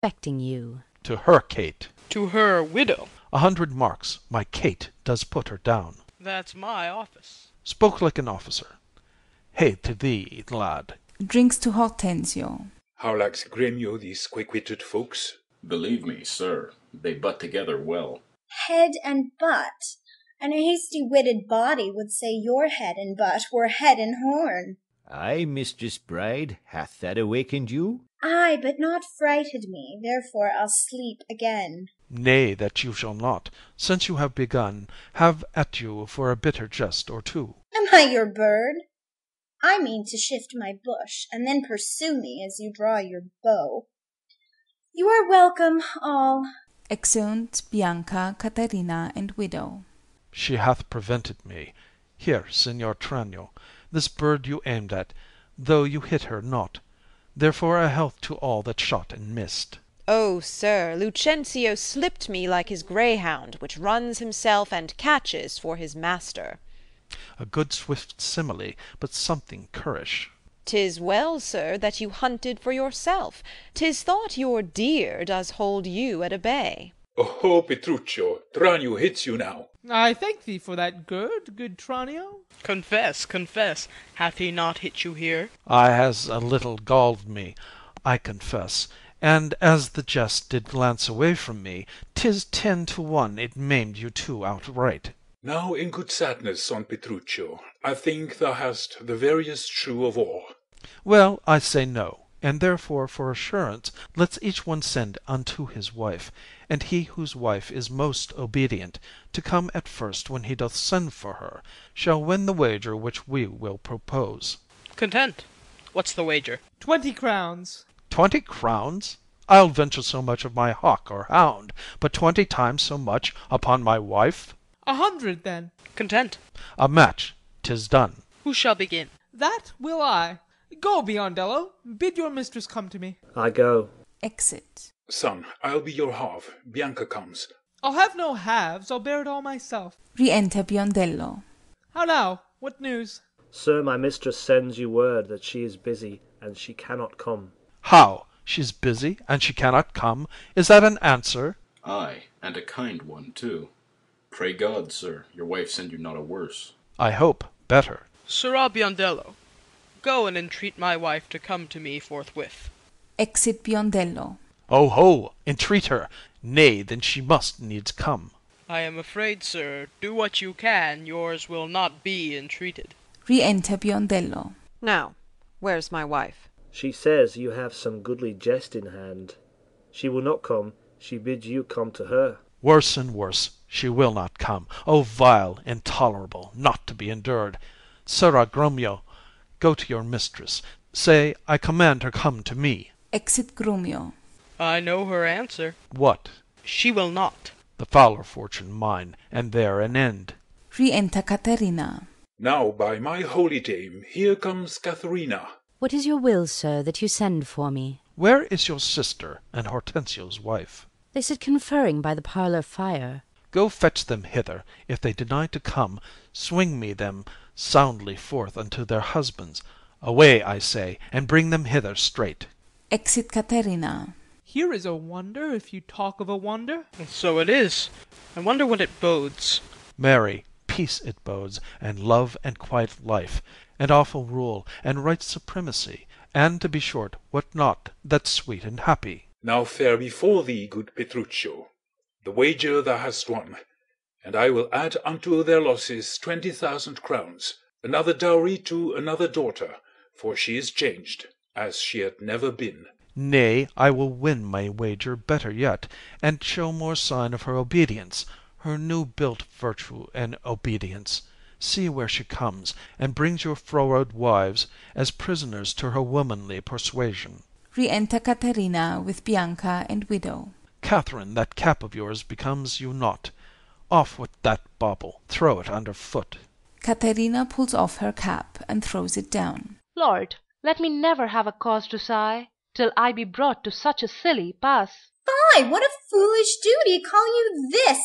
expecting you. To her, Kate. To her widow. 100 marks. My Kate does put her down. That's my office. Spoke like an officer. Hey to thee, lad. Drinks to Hortensio. How likes Gremio these quick-witted folks? Believe me, sir, they butt together well. Head and butt. And a hasty-witted body would say your head and butt were head and horn. Ay, Mistress Bride, hath that awakened you? Ay, but not frighted me, therefore I'll sleep again. Nay, that you shall not. Since you have begun, have at you for a bitter jest or two. Am I your bird? I mean to shift my bush, and then pursue me as you draw your bow. You are welcome, all. Exeunt Bianca, Caterina, and widow. She hath prevented me. Here, Signor Tranio, this bird you aimed at, though you hit her not. Therefore a health to all that shot and missed. Oh, sir, Lucentio slipped me like his greyhound, which runs himself and catches for his master. A good swift simile, but something currish. 'Tis well, sir, that you hunted for yourself. 'Tis thought your deer does hold you at a bay. Oh, Petruccio, Tranio hits you now. I thank thee for that good Tranio. Confess, confess, hath he not hit you here? I has a little galled me, I confess, and as the jest did glance away from me, 'tis 10 to 1 it maimed you two outright. Now in good sadness, son Petruccio, I think thou hast the veriest shrew of all. Well, I say no, and therefore for assurance let's each one send unto his wife, and he whose wife is most obedient, to come at first when he doth send for her, shall win the wager which we will propose. Content. What's the wager? 20 crowns. 20 crowns? I'll venture so much of my hawk or hound, but 20 times so much upon my wife? 100 then. Content. A match. 'Tis done. Who shall begin? That will I. Go, Biondello. Bid your mistress come to me. I go. Exit. Son, I'll be your half. Bianca comes. I'll have no halves. I'll bear it all myself. Re-enter Biondello. How now? What news? Sir, my mistress sends you word that she is busy, and she cannot come. How? She's busy, and she cannot come? Is that an answer? Ay, and a kind one, too. Pray God, sir, your wife send you not a worse. I hope better. Sirrah Biondello, go and entreat my wife to come to me forthwith. Exit Biondello. Oh ho! Entreat her! Nay, then she must needs come. I am afraid, sir, do what you can, yours will not be entreated. Re-enter Biondello. Now, where's my wife? She says you have some goodly jest in hand. She will not come. She bids you come to her. Worse and worse. She will not come. O vile, intolerable, not to be endured. Sirrah Grumio, go to your mistress. Say, I command her come to me. Exit Grumio. I know her answer. What? She will not. The fouler fortune mine, and there an end. Re-enter Caterina. Now, by my holy dame, here comes Katharina. What is your will, sir, that you send for me? Where is your sister and Hortensio's wife? They sit conferring by the parlour fire. Go fetch them hither. If they deny to come, swing me them soundly forth unto their husbands. Away, I say, and bring them hither straight. Exit Caterina. Here is a wonder, if you talk of a wonder. So it is. I wonder what it bodes. Marry, peace it bodes, and love and quiet life, and awful rule, and right supremacy, and to be short, what not that's sweet and happy. Now fair before thee, good Petruccio, the wager thou hast won, and I will add unto their losses 20,000 crowns, another dowry to another daughter, for she is changed, as she had never been. Nay, I will win my wager better yet, and show more sign of her obedience, her new-built virtue and obedience. See where she comes, and brings your froward wives as prisoners to her womanly persuasion. Re-enter Caterina with Bianca and widow. Catherine, that cap of yours becomes you not. Off with that bauble, throw it under foot. Caterina pulls off her cap and throws it down. Lord, let me never have a cause to sigh, till I be brought to such a silly pass. Fie! What a foolish duty call you this?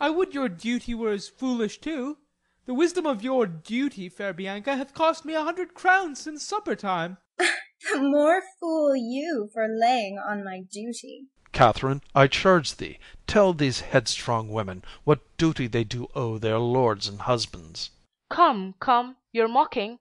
I would your duty were as foolish too. The wisdom of your duty, fair Bianca, hath cost me 100 crowns since supper time. The more fool you for laying on my duty. Catherine, I charge thee, tell these headstrong women what duty they do owe their lords and husbands. Come, come, you're mocking.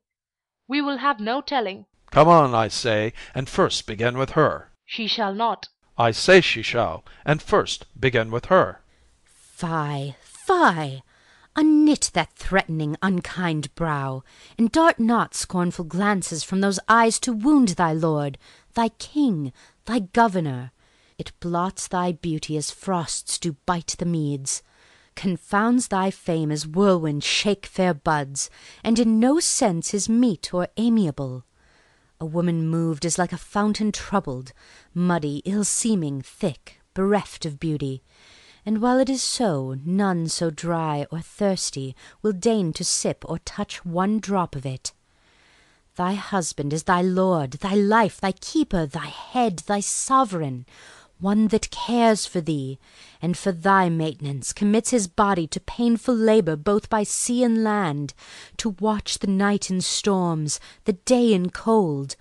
We will have no telling. Come on, I say, and first begin with her. She shall not. I say she shall, and first begin with her. Fie, fie! Unknit that threatening, unkind brow, and dart not scornful glances from those eyes to wound thy lord, thy king, thy governor. It blots thy beauty as frosts do bite the meads, confounds thy fame as whirlwinds shake fair buds, and in no sense is meet or amiable. A woman moved is like a fountain troubled, muddy, ill-seeming, thick, bereft of beauty. And while it is so, none so dry or thirsty will deign to sip or touch one drop of it. Thy husband is thy lord, thy life, thy keeper, thy head, thy sovereign, one that cares for thee, and for thy maintenance commits his body to painful labour both by sea and land, to watch the night in storms, the day in cold,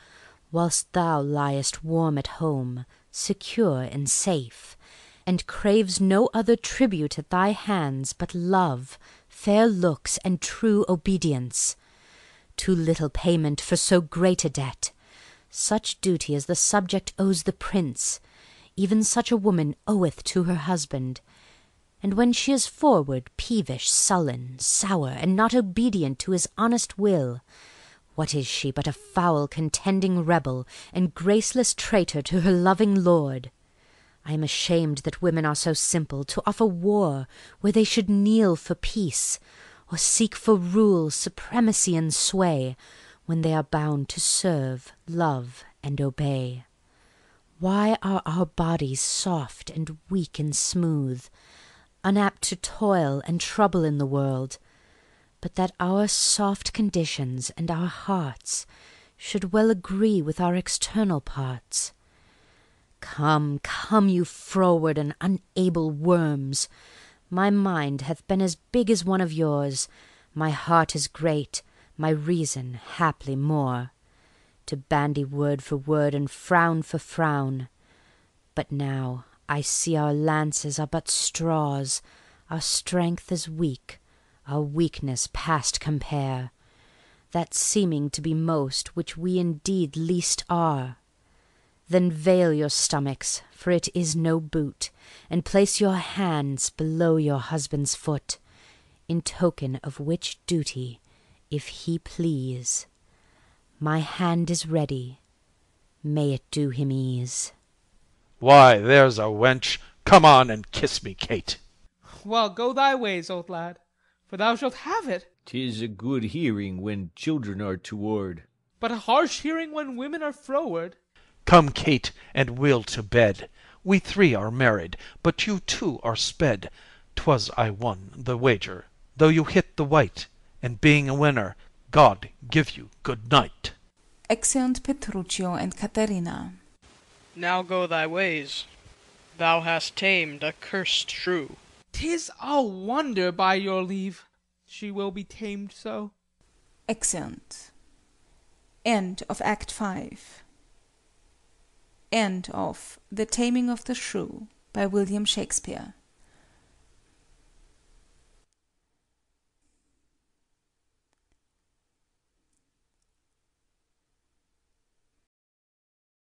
whilst thou liest warm at home, secure and safe, and craves no other tribute at thy hands but love, fair looks, and true obedience. Too little payment for so great a debt. Such duty as the subject owes the prince, even such a woman oweth to her husband. And when she is forward, peevish, sullen, sour, and not obedient to his honest will, what is she but a foul contending rebel, and graceless traitor to her loving lord? I am ashamed that women are so simple, to offer war where they should kneel for peace, or seek for rule, supremacy, and sway, when they are bound to serve, love, and obey. Why are our bodies soft and weak and smooth, unapt to toil and trouble in the world, but that our soft conditions and our hearts should well agree with our external parts? Come, come, you froward and unable worms! My mind hath been as big as one of yours, my heart is great, my reason haply more, to bandy word for word and frown for frown. But now I see our lances are but straws, our strength is weak, our weakness past compare, that seeming to be most which we indeed least are. Then veil your stomachs, for it is no boot, and place your hands below your husband's foot, in token of which duty, if he please, my hand is ready, may it do him ease. Why, there's a wench! Come on and kiss me, Kate. Well, go thy ways, old lad, for thou shalt have it. 'Tis a good hearing when children are toward, But a harsh hearing when women are froward. Come, Kate, and we'll to bed. We three are married, but you two are sped. 'Twas I won the wager, though you hit the white, and being a winner, God give you good night. Exeunt Petruchio and Katharina. Now go thy ways. Thou hast tamed a cursed shrew. 'Tis a wonder, by your leave, she will be tamed so. Exeunt. End of Act 5. End of The Taming of the Shrew by William Shakespeare.